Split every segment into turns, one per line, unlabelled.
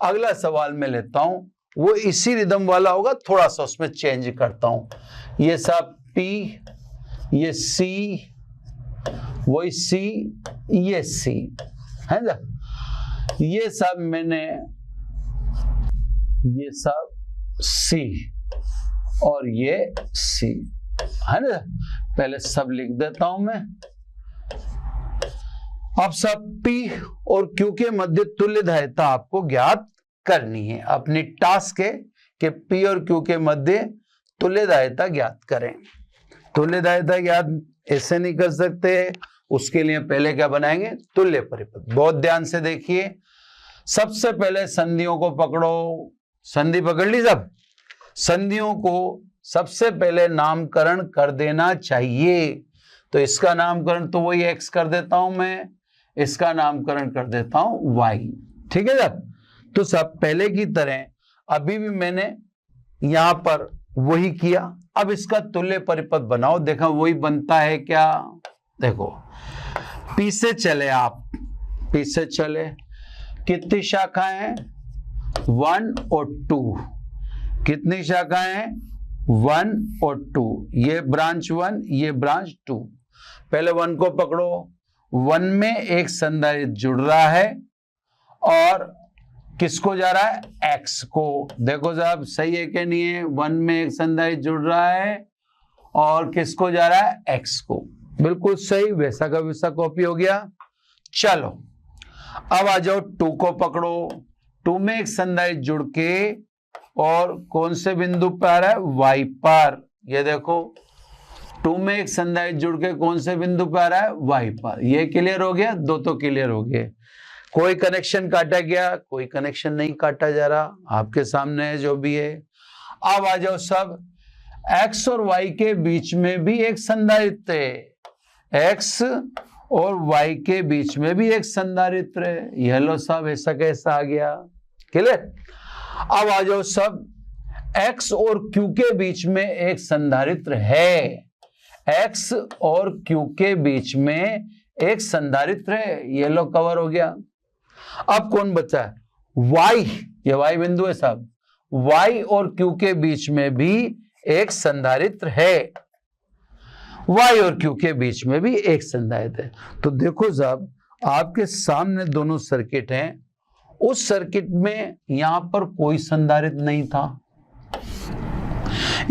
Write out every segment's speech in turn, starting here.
अगला सवाल मैं लेता हूं, वो इसी रिदम वाला होगा, थोड़ा सा उसमें चेंज करता हूं। ये सब P, ये C, वही C, ये C है ना, ये सब मैंने, ये सब C और ये C है ना। पहले सब लिख देता हूं मैं। अब सब P और Q के मध्य तुल्यधायता आपको ज्ञात करनी है। अपनी टास्क है कि P और Q के मध्य तुल्यधायता ज्ञात करें। तुल्यधायता ज्ञात ऐसे नहीं कर सकते, उसके लिए पहले क्या बनाएंगे, तुल्य परिपथ। बहुत ध्यान से देखिए, सबसे पहले संधियों को पकड़ो। संधि पकड़ ली सब। संधियों को सबसे पहले नामकरण कर देना चाहिए। तो इसका नामकरण तो वही x कर देता हूं मैं, इसका नामकरण कर देता हूं y। ठीक है साहब। तो सब पहले की तरह अभी भी मैंने यहां पर वही किया। अब इसका तुल्य परिपथ बनाओ। देखा वही बनता है क्या, देखो P से चले आप, P से चले, कितनी शाखाएं हैं, 1 और 2। कितनी शाखाएं हैं, 1 और 2। ये ब्रांच 1, ये ब्रांच 2। पहले 1 को पकड़ो। 1 में एक संधारित्र जुड़ रहा है और किसको जा रहा है, x को। देखो साहब सही है कि नहीं है, 1 में एक संधारित्र जुड़ रहा है और किसको जा रहा है, x को। बिल्कुल सही, वैसा का वैसा कॉपी हो गया। चलो अब आ जाओ 2 को पकड़ो। 2 में एक संधारित्र जुड़ के और कौन से बिंदु पर आ रहा है, y पर। ये देखो 2 में एक संधारित्र जुड़ के कौन से बिंदु पर आ रहा है, y पर। ये क्लियर हो गया, दो तो क्लियर हो गए। कोई कनेक्शन काटा गया, कोई कनेक्शन नहीं काटा जा रहा, आपके सामने है जो भी है। अब आ जाओ सब, x और y के बीच में भी एक संधारित्र है। x और y के बीच में भी एक संधारित्र है। यह लो सब, ऐसा कैसा आ गया, क्लियर। अब आ जाओ सब, x और q के बीच में एक संधारित्र है। x और q के बीच में एक संधारित्र है। ये लो कवर हो गया। अब कौन बचा है, y। ये y बिंदु है साहब। y और q के बीच में भी एक संधारित्र है। y और q के बीच में भी एक संधारित्र है। तो देखो साहब आपके सामने दोनों सर्किट हैं। उस सर्किट में यहां पर कोई संधारित्र नहीं था,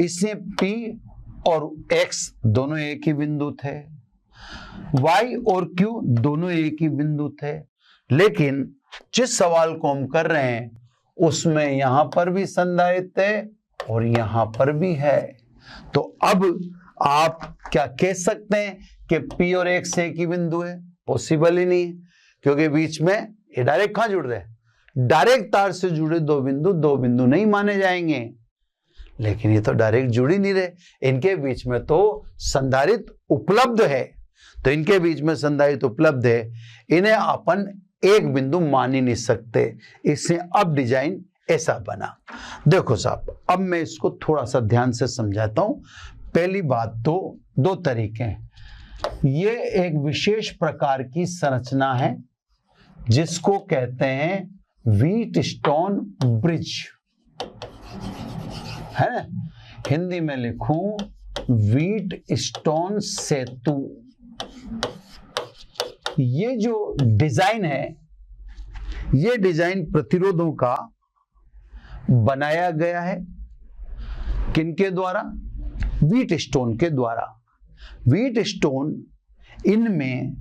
इसलिए P और X दोनों एक ही बिंदु थे, Y और Q दोनों एक ही बिंदु थे। लेकिन जिस सवाल को हम कर रहे हैं उसमें यहां पर भी संधारित्र है और यहां पर भी है। तो अब आप क्या कह सकते हैं कि P और X एक ही बिंदु है? पॉसिबल ही नहीं है, क्योंकि बीच में ये डायरेक्ट कहां जुड़ रहे हैं, डायरेक्ट तार से जुड़े दो बिंदु नहीं माने जाएंगे। लेकिन ये तो डायरेक्ट जुड़ ही नहीं रहे, इनके बीच में तो संधारित्र उपलब्ध है। तो इनके बीच में संधारित्र उपलब्ध है, इन्हें अपन एक बिंदु मान ही नहीं सकते। इससे अब डिजाइन ऐसा बना। देखो साहब अब मैं इसको थोड़ा सा ध्यान से समझाता हूं। पहली बात तो दो तरीके हैं। ये एक विशेष प्रकार की संरचना है जिसको कहते हैं व्हीटस्टोन ब्रिज, है ना। हिंदी में लिखूं व्हीटस्टोन सेतु। ये जो डिजाइन है, ये डिजाइन प्रतिरोधों का बनाया गया है। किनके द्वारा, व्हीटस्टोन के द्वारा। व्हीटस्टोन, इनमें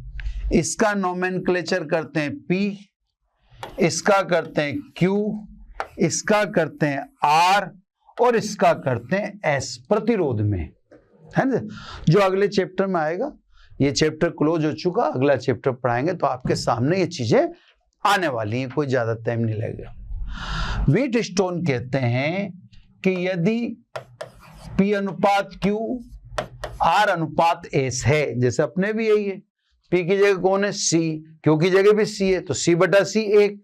इसका नोमेनक्लेचर करते हैं P, इसका करते हैं Q, इसका करते हैं R और इसका करते हैं S प्रतिरोध में, है ना। जो अगले चैप्टर में आएगा, ये चैप्टर क्लोज हो चुका, अगला चैप्टर पढ़ाएंगे तो आपके सामने ये चीजें आने वाली हैं, कोई ज्यादा टाइम नहीं लगेगा। व्हीटस्टोन कहते हैं कि यदि P अनुपात Q R अनुपात S है, जैसे अपने भी यही है, P की जगह कौन है, C, Q की जगह भी C है तो C बटा C 1।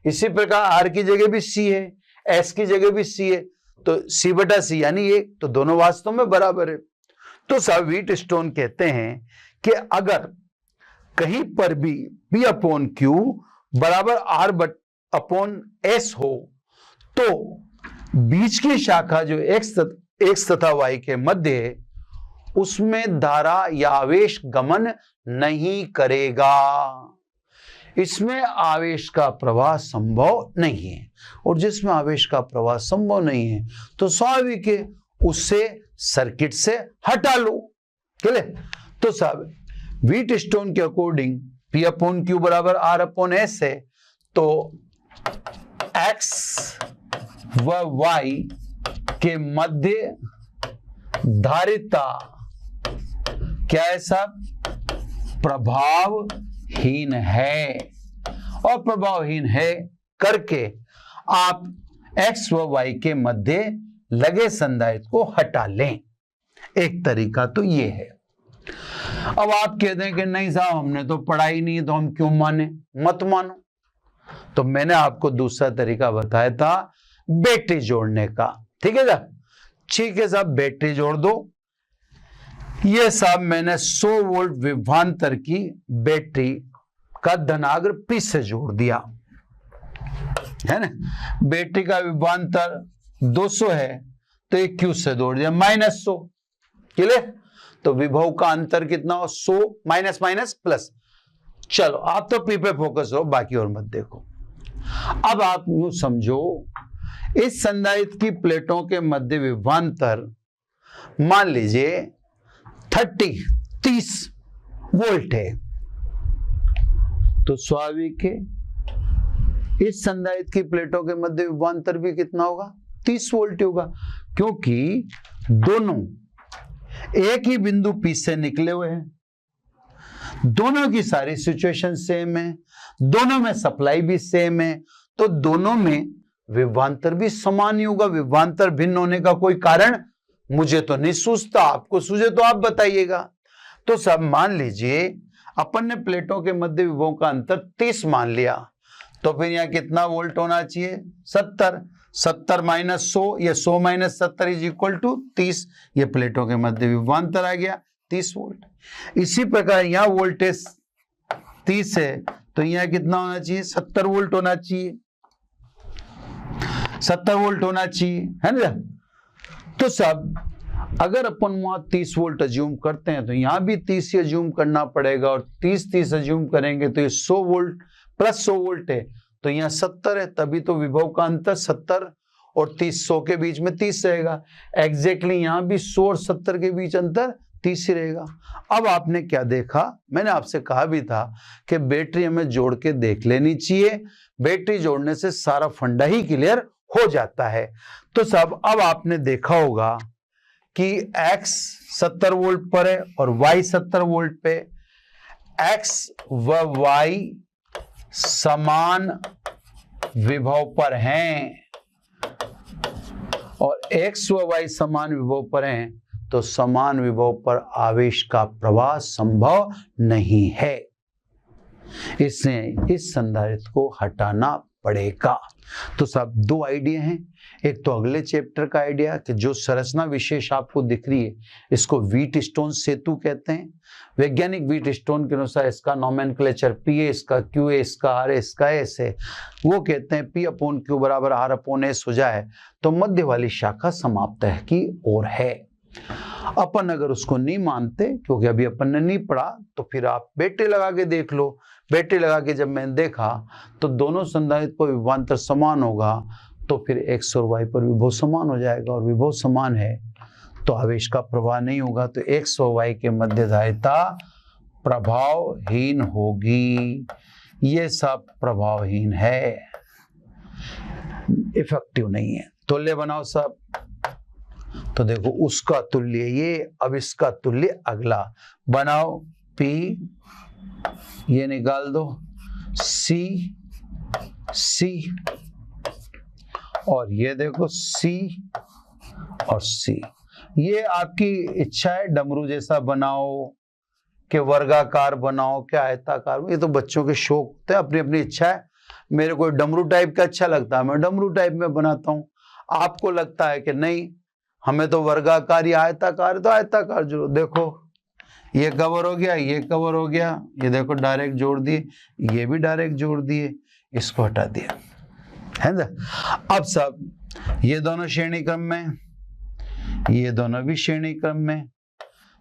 इसी प्रकार R की जगह भी C है, S की जगह भी C है तो C बटा C यानी 1। तो दोनों वास्तव में बराबर है। तो साहब व्हीटस्टोन कहते हैं कि अगर कहीं पर भी P अपॉन Q बराबर R अपॉन एस हो तो बीच की शाखा जो एक्स तथा वाई के मध्य है उसमें धारा या आवेश गमन नहीं करेगा, इसमें आवेश का प्रवाह संभव नहीं है। और जिसमें आवेश का प्रवाह संभव नहीं है तो स्वाभाविक है उससे सर्किट से हटा लो। क्लियर? तो साहब व्हीटस्टोन के अकॉर्डिंग P अपॉन Q बराबर R अपॉन S है, तो X व Y के मध्य धारिता क्या है साहब? प्रभावहीन है। और प्रभावहीन है करके आप X व Y के मध्य लगे संधारित्र को हटा लें। एक तरीका तो ये है। अब आप कहते हैं कि नहीं साहब हमने तो पढ़ा ही नहीं तो हम क्यों माने? मत मानो। तो मैंने आपको दूसरा तरीका बताया था बैटरी जोड़ने का। ठीक है साहब? ठीक है साहब, बैटरी जोड़ दो। ये साहब मैंने 100 वोल्ट विभवांतर की बैटरी का धनाग्र P से जोड़ दिया है ना। बैटरी का विभवांतर 200 है तो एक Q से जोड़ दिया -100। क्लियर? तो विभव का अंतर कितना हो? 100 माइनस माइनस प्लस। चलो आप तो P पे फोकस हो, बाकी और मत देखो। अब आप यूं समझो इस संधारित्र की प्लेटों के मध्य विभवांतर मान लीजिए 30 वोल्ट है, तो स्वाभाविक है इस संधारित्र की प्लेटों के मध्य विभवांतर भी कितना होगा? 30 वोल्ट होगा, क्योंकि दोनों एक ही बिंदु P से निकले हुए हैं, दोनों की सारी सिचुएशन सेम है, दोनों में सप्लाई भी सेम है, तो दोनों में विभवांतर भी समान ही होगा। विभवांतर भिन्न होने का कोई कारण मुझे तो नहीं सूझता, आपको सूझे तो आप बताइएगा। तो सब मान लीजिए अपन ने प्लेटों के मध्य विभव का अंतर 30 मान लिया, तो फिर यहाँ कितना वोल्ट होना चाहिए? 70। 70 माइनस 100, ये 100 माइनस 70 इज इक्वल टू 30। ये प्लेटों के मध्य विभवांतर आ गया 30 वोल्ट। इसी प्रकार यहाँ वोल्टेज 30 है तो यहाँ कितना होना चाहिए? 70 वोल्ट होना चाहिए, 70 वोल्ट होना चाहिए, है ना। तो सब अगर अपन वहां 30 वोल्ट अज्यूम करते हैं तो यहां भी 30 अज्यूम करना पड़ेगा, और 30 अज्यूम करेंगे तो ये 100 वोल्ट प्लस 100 वोल्ट है, तो यहाँ 70 है, तभी तो विभव का अंतर 70 और 30, 100 के बीच में 30 रहेगा। एग्जैक्टली यहाँ भी 100 और 70 के बीच अंतर 30 ही रहेगा। अब आपने क्या देखा? मैंने आपसे कहा भी था कि बैटरी हमें जोड़ के देख लेनी चाहिए, बैटरी जोड़ने से सारा फंडा ही क्लियर हो जाता है। तो साहब अब आपने देखा होगा कि X 70 वोल्ट पर है और Y 70 वोल्ट पे, X व Y समान विभव पर हैं, और X व Y समान विभव पर हैं तो समान विभव पर आवेश का प्रवाह संभव नहीं है, इसलिए इस संधारित्र को हटाना पड़ेगा। तो साहब दो आइडिया हैं। एक तो अगले चैप्टर का आइडिया कि जो संरचना विशेष आपको दिख रही है इसको व्हीटस्टोन सेतु कहते हैं। वैज्ञानिक व्हीटस्टोन के अनुसार इसका नोमेनक्लेचर P है, इसका Q है, इसका R है, इसका S है। वो कहते हैं P अपॉन Q बराबर R अपॉन S हो जाए तो मध्य वाली शाखा समाप्त है की ओर है। अपन अगर उसको नहीं मानते, क्योंकि अभी अपन ने नहीं पढ़ा, तो फिर आप बैटरी लगा के देख लो। बैटरी लगा के जब मैंने देखा तो दोनों संधारित्र पर विभवांतर समान होगा, तो फिर X और Y पर विभव समान हो जाएगा, और विभव समान है तो आवेश का प्रवाह नहीं होगा, तो X और Y के मध्य धारिता प्रभावहीन होगी। ये सब प्रभावहीन है, इफेक्टिव नहीं है। तुल्य बनाओ सब। तो देखो उसका तुल्य ये, अब इसका तुल्य अगला बनाओ। P ये निकाल दो, C और ये देखो C और C। ये आपकी इच्छा है, डमरू जैसा बनाओ कि वर्गाकार बनाओ क्या आयताकार, ये तो बच्चों के शौक थे, अपनी अपनी इच्छा है। मेरे को डमरू टाइप का अच्छा लगता है, मैं डमरू टाइप में बनाता हूँ। आपको लगता है कि नहीं हमें तो वर्गाकार या आयताकार, तो आयताकार जो देखो ये कवर हो गया, ये कवर हो गया, ये देखो डायरेक्ट जोड़ दिए, ये भी डायरेक्ट जोड़ दिए, इसको हटा दिया। है ना। अब सब ये दोनों श्रेणी क्रम में, ये दोनों भी श्रेणी क्रम में,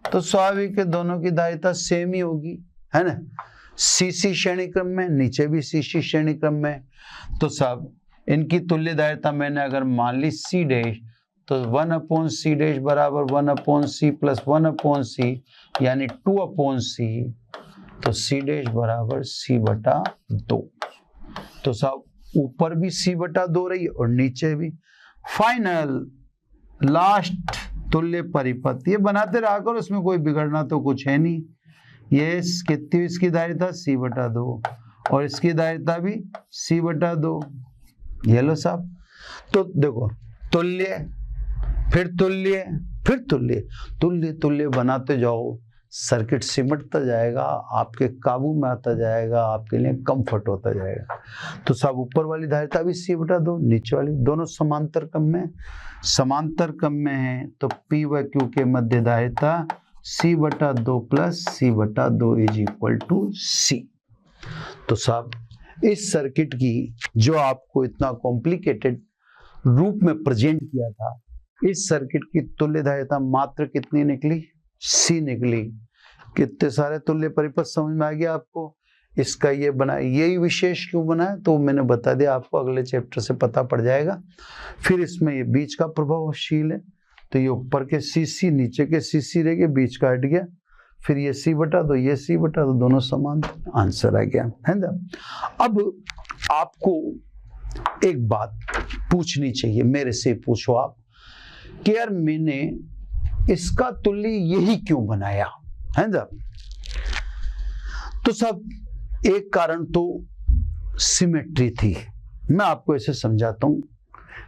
तो स्वाभाविक है दोनों की धारिता सेम ही होगी, है ना। सीसी श्रेणी क्रम में, नीचे भी सीसी श्रेणी क्रम में, तो सब इनकी तुल्य धारिता मैंने अगर मान ली सी डैश, तो 1/c डैश बराबर 1/c प्लस 1/c यानी 2/c, तो c डैश बराबर c/2। तो सब ऊपर भी c/2 रही और नीचे भी। फाइनल लास्ट तुल्य परिपथ ये बनाते रहा करो, इसमें कोई बिगड़ना तो कुछ है नहीं। ये कितनी इसकी धारिता c/2 और इसकी धारिता भी c/2। ये लो साहब, तो देखो तुल्य फिर तुल्य फिर तुल्य, तुल्य तुल्य बनाते जाओ, सर्किट सिमटता जाएगा, आपके काबू में आता जाएगा, आपके लिए कंफर्ट होता जाएगा। तो सब ऊपर वाली धारिता भी c/2, नीचे वाली, दोनों समांतर क्रम में है, तो P व Q के मध्य धारिता c/2 plus c/2 is equal to C। तो साहब इस सर्किट की जो आपको इतना कॉम्प्लिकेटेड रूप में प्रेजेंट किया था, इस सर्किट की तुल्य धारिता मात्र कितनी निकली? C निकली। कितने सारे तुल्य परिपथ समझ में आ गया आपको? इसका ये बना, यही विशेष क्यों बना है तो मैंने बता दिया आपको, अगले चैप्टर से पता पड़ जाएगा। फिर इसमें ये बीच का प्रभावशील है, तो ये ऊपर के CC नीचे के CC रह गए, बीच का हट गया, फिर ये c/2 ये c/2, दोनों समान, आंसर आ गया, है ना। अब आपको एक बात पूछनी चाहिए, मेरे से पूछो आप कि यार मैंने इसका तुल्य यही क्यों बनाया, है ना। तो सब एक कारण तो सिमेट्री थी। मैं आपको ऐसे समझाता हूं,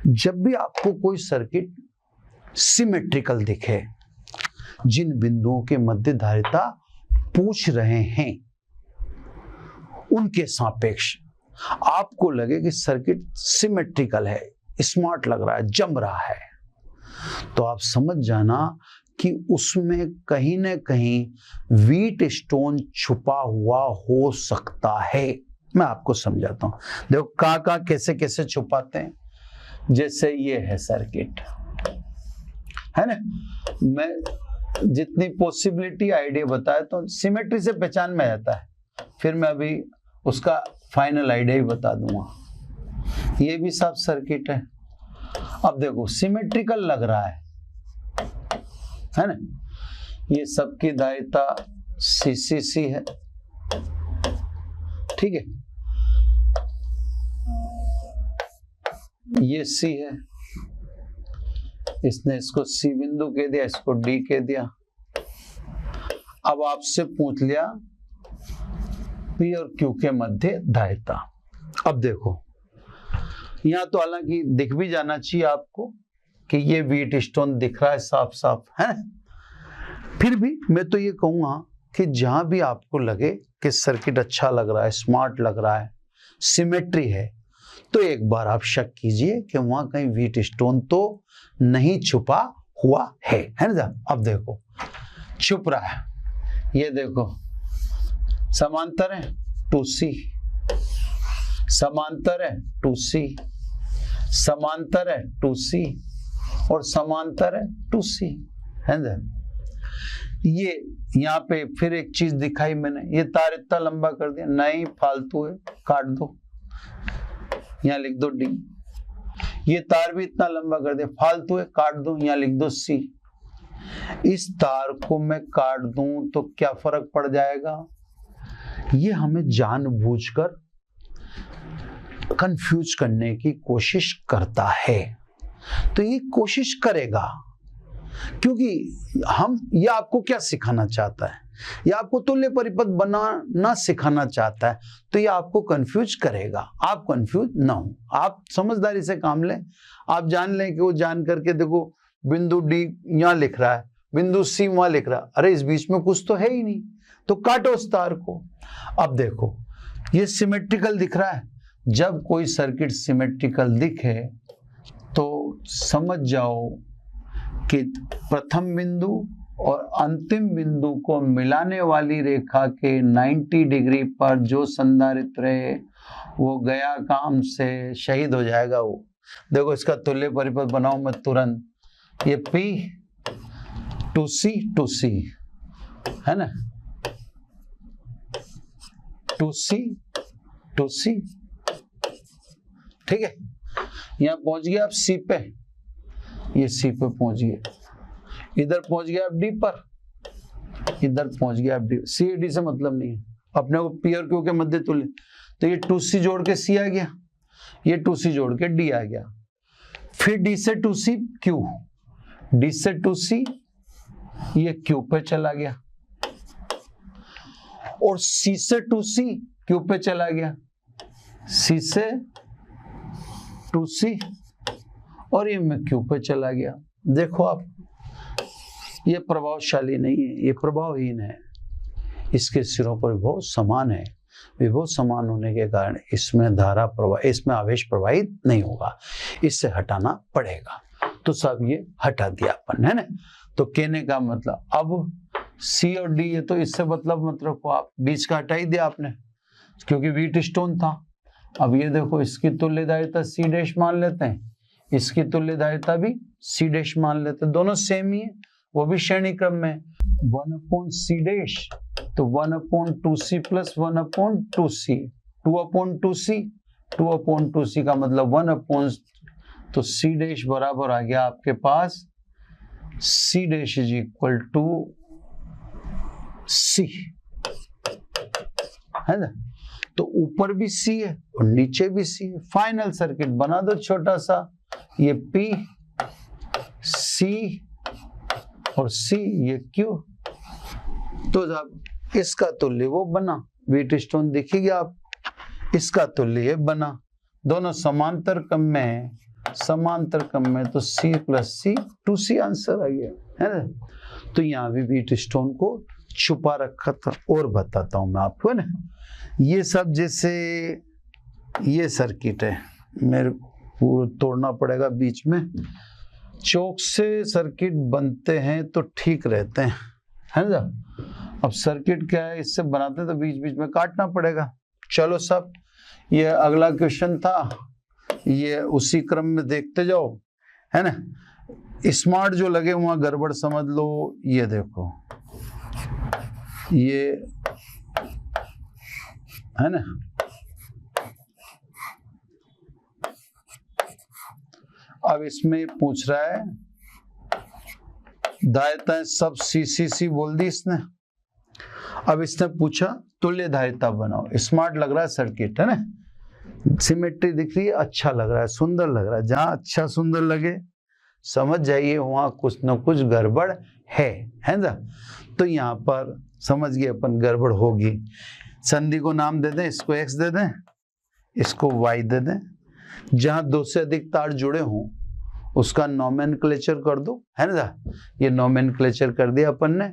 जब भी आपको कोई सर्किट सिमेट्रिकल दिखे, जिन बिंदुओं के मध्य धारिता पूछ रहे हैं उनके सापेक्ष आपको लगे कि सर्किट सिमेट्रिकल है, स्मार्ट लग रहा है, जम रहा है, तो आप समझ जाना कि उसमें कहीं ना कहीं व्हीट स्टोन छुपा हुआ हो सकता है। मैं आपको समझाता हूं, देखो कहां कैसे कैसे छुपाते हैं। जैसे ये है सर्किट, है ना, मैं जितनी पॉसिबिलिटी आइडिया बताया तो सिमेट्री से पहचान में आता है, फिर मैं अभी उसका फाइनल आइडिया ही बता दूंगा। ये भी सब सर्किट है। अब देखो सिमेट्रिकल लग रहा है ना, ये सबकी धारिता CCC है, ठीक है, ये C है, इसने इसको C बिंदु कह दिया, इसको D कह दिया। अब आपसे पूछ लिया P और Q के मध्य धारिता। अब देखो यहां तो हालांकि दिख भी जाना चाहिए आपको कि ये व्हीट स्टोन दिख रहा है साफ साफ, है। फिर भी मैं तो ये कहूंगा कि जहां भी आपको लगे कि सर्किट अच्छा लग रहा है, स्मार्ट लग रहा है, सिमेट्री है, तो एक बार आप शक कीजिए कि वहां कहीं व्हीट स्टोन तो नहीं छुपा हुआ है ना। अब देखो छुप रहा है, ये देखो समांतर है 2C, समांतर है 2C, समांतर है 2C और समांतर है 2C, है ना। ये यहाँ पे फिर एक चीज दिखाई मैंने, ये तार इतना लंबा कर दिया, नहीं फालतू है, काट दो, यहाँ लिख दो D। ये तार भी इतना लंबा कर दिया, फालतू है, काट दो, यहाँ लिख दो C। इस तार को मैं काट दूं तो क्या फर्क पड़ जाएगा? ये हमें जानबूझकर कंफ्यूज करने की कोशिश करता है, तो ये कोशिश करेगा क्योंकि ये आपको क्या सिखाना चाहता है, ये आपको तुल्य परिपथ बनाना सिखाना चाहता है, तो ये आपको कंफ्यूज करेगा। आप कंफ्यूज ना हो, आप समझदारी से काम लें, आप जान लें कि वो जान करके देखो बिंदु D यहाँ लिख रहा है, बिंदु C वहां लिख रहा है, अरे इस बीच में कुछ तो है ही नहीं, तो काटो उस तार को। अब देखो ये सिमेट्रिकल दिख रहा है, जब कोई सर्किट सिमेट्रिकल दिखे तो समझ जाओ कि प्रथम बिंदु और अंतिम बिंदु को मिलाने वाली रेखा के 90 डिग्री पर जो संधारित्र है वो गया काम से, शहीद हो जाएगा वो। देखो इसका तुल्य परिपथ बनाऊं मैं तुरंत, ये P टू सी है ना, टू सी, ठीक है। यहाँ पहुंच गया आप C पे, ये C पे पहुंच गया, इधर पहुंच गया आप D पर, इधर पहुंच गया आप D। C D से मतलब नहीं है अपने को, P और Q के मध्य तुल्य, तो ये 2C जोड़ के C आ गया, ये 2C जोड़ के D आ गया, फिर D से 2C Q, D से 2C ये Q पे चला गया, और C से 2C Q पे चला गया, C से 2C और ये में Q पे चला गया। देखो आप, ये प्रभावशाली नहीं है, ये प्रभावहीन है, इसके सिरों पर विभव समान है, विभव समान होने के कारण इसमें धारा प्रवाह, इसमें आवेश प्रवाहित नहीं होगा, इससे हटाना पड़ेगा। तो सब ये हटा दिया अपन, है ना। तो कहने का मतलब अब C और D है, तो इससे मतलब को आप बीच का हटा ही दिया आपने, क्योंकि व्हीट स्टोन था। अब ये देखो इसकी तुल्यदायिता C डैश मान लेते हैं, इसकी तुल्यदायिता भी C डैश मान लेते हैं, दोनों सेम ही है, वो भी श्रेणी क्रम में 1/C डैश, तो 1/2C प्लस 1/2C, 2/2C का मतलब 1/, तो C डैश बराबर आ गया आपके पास C dash is equal to C, है ना। तो ऊपर भी C है और नीचे भी C है। फाइनल सर्किट बना दो छोटा सा, ये P, C और C, ये Q। तो जब इसका तुल्य वो बना, व्हीट स्टोन देखिए आप, इसका तुल्य ये बना, दोनों समांतर क्रम में है, समांतर क्रम में, तो C plus C 2C answer आ गया, है ना। तो यहाँ भी व्हीट स्टोन को छुपा रखा था। और बताता हूं मैं आपको, है ना, ये सब जैसे ये सर्किट है, मेरे को तोड़ना पड़ेगा बीच में, चौक से सर्किट बनते हैं तो ठीक रहते हैं, है ना। अब सर्किट क्या है, इससे बनाते हैं तो बीच बीच में काटना पड़ेगा। चलो सब, ये अगला क्वेश्चन था, ये उसी क्रम में देखते जाओ, है ना। स्मार्ट जो लगे वहां गड़बड़ समझ लो। ये देखो, ये है ना, अब इसमें पूछ रहा है धारिताएं सब C बोल दी इसने। अब इसने पूछा तुल्य धारिता बनाओ। स्मार्ट लग रहा है सर्किट, है ना, सिमेट्री दिख रही है, अच्छा लग रहा है, सुंदर लग रहा है। जहां अच्छा सुंदर लगे समझ जाइए वहां कुछ न कुछ गड़बड़ है ना। तो यहाँ पर समझ गए अपन गड़बड़ होगी। संधि को नाम दे दें, इसको X दे दें, इसको Y दे दें। जहां दो से अधिक तार जुड़े हों उसका नोमेनक्लेचर कर दो, है ना। ये नोमेनक्लेचर कर दिया अपन ने।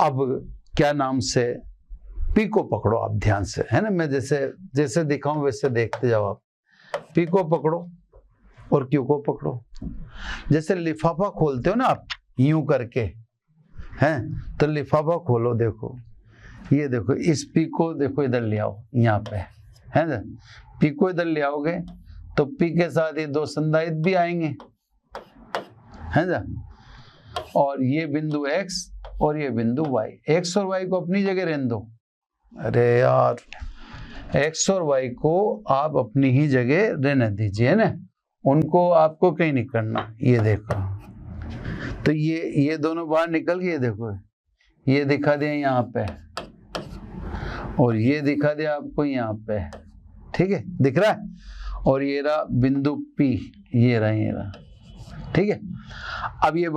अब क्या नाम से, P को पकड़ो आप ध्यान से, है ना। मैं जैसे दिखाऊं वैसे देखते जाओ आप। P को पकड़ो और Q को पकड़ो। जैसे लिफाफा खोलते हो ना आप यूं करके, हैं, तो लिफाफा खोलो, देखो ये देखो, इस P को देखो इधर ले आओ, यहाँ पे, है ना। P को इधर ले आओगे तो P के साथ ये दो संधारित भी आएंगे, है ना। और ये बिंदु X और ये बिंदु Y, X और Y को अपनी जगह रहने दो। अरे यार, X और Y को आप अपनी ही जगह रहने दीजिए ना, उनको आपको कहीं नहीं करना। ये देखो, तो ये दोनों बाहर निकल गए, देखो ये दिखा दिया यहाँ पे और ये दिखा दिया आपको यहाँ पे, ठीक है, दिख रहा है। और ये रहा बिंदु P, ये रहा, ठीक है। अब ये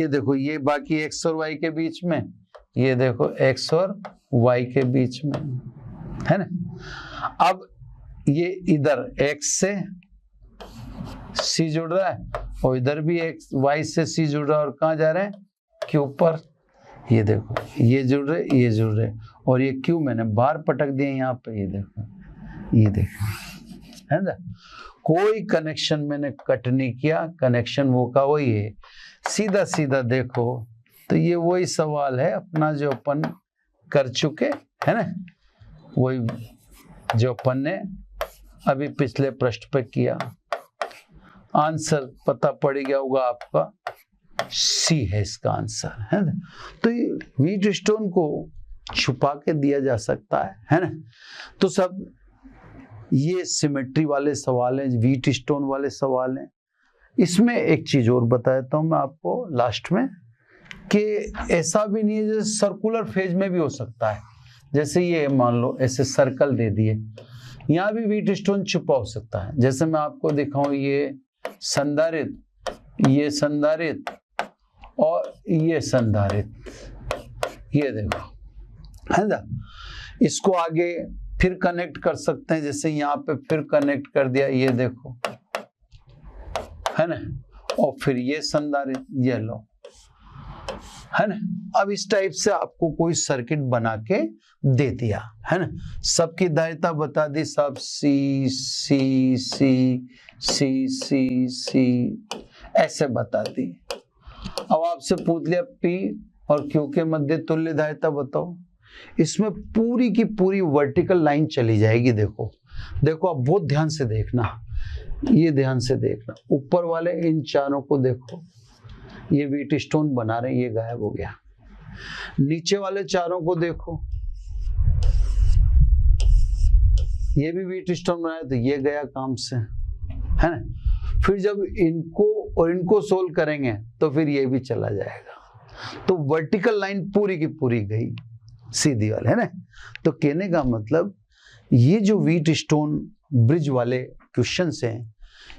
देखो, ये बाकी X और Y के बीच में, ये देखो X और Y के बीच में, है ना। अब ये इधर X से C जुड़ रहा है और इधर भी Y से C जुड़ रहा है, और कहाँ जा रहे हैं, Q पर। ये देखो, ये जुड़ रहे, ये जुड़ रहे, और ये Q मैंने बाहर पटक दिए यहाँ पे। ये देखो, है ना। कोई कनेक्शन मैंने कट नहीं किया, कनेक्शन वो का वही है। सीधा सीधा देखो तो ये वही सवाल है अपना जो अपन कर चुके, है ना, वही जो अपन ने अभी पिछले पृष्ठ पे किया, आंसर पता पड़ गया होगा आपका, सी है इसका आंसर, है ना। तो ये व्हीट स्टोन को छुपा के दिया जा सकता है ना। तो सब ये सिमेट्री वाले सवाल हैं, व्हीट स्टोन वाले सवाल हैं। इसमें एक चीज और बता देता हूं मैं आपको लास्ट में, कि ऐसा भी नहीं है, जैसे सर्कुलर फेज में भी हो सकता है। जैसे ये मान लो ऐसे सर्कल दे दिए, यहाँ भी व्हीट स्टोन छुपा हो सकता है। जैसे मैं आपको दिखाऊं, ये संधारित्र, ये संधारित्र और ये संधारित्र, ये देखो, है ना। इसको आगे फिर कनेक्ट कर सकते हैं, जैसे यहाँ पे फिर कनेक्ट कर दिया, ये देखो, है ना। और फिर ये संधारित्र, ये लो, है ना। अब इस टाइप से आपको कोई सर्किट बना के दे दिया, है ना। सबकी धारिता बता दी, सब सी सी सी सी सी सी ऐसे बता दी। अब आपसे पूछ लिया पी और क्यू के मध्य तुल्य धारिता बताओ। इसमें पूरी की पूरी वर्टिकल लाइन चली जाएगी। देखो देखो, आप बहुत ध्यान से देखना, ये ध्यान से देखना, ऊपर वाले इन चारों को देखो, ये व्हीट स्टोन बना रहे हैं, ये गायब हो गया। नीचे वाले चारों को देखो, ये भी व्हीट स्टोन बनाया, तो ये गया काम से, है ना। फिर जब इनको और इनको सोल्व करेंगे तो फिर ये भी चला जाएगा। तो वर्टिकल लाइन पूरी की पूरी गई सीधी वाले, है ना। तो कहने का मतलब, ये जो व्हीट स्टोन ब्रिज वाले क्वेश्चंस हैं,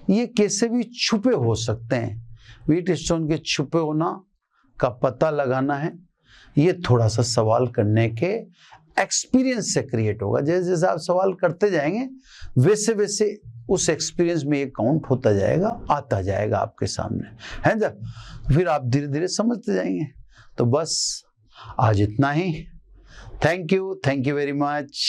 ये कैसे भी छुपे हो सकते हैं। व्हीट स्टोन के छुपे होना का पता लगाना है, ये थोड़ा सा सवाल करने के एक्सपीरियंस से क्रिएट होगा। जैसे जैसे आप सवाल करते जाएंगे, वैसे वैसे उस एक्सपीरियंस में ये काउंट होता जाएगा, आता जाएगा आपके सामने, है ना। फिर आप धीरे धीरे समझते जाएंगे। तो बस आज इतना ही। Thank you very much.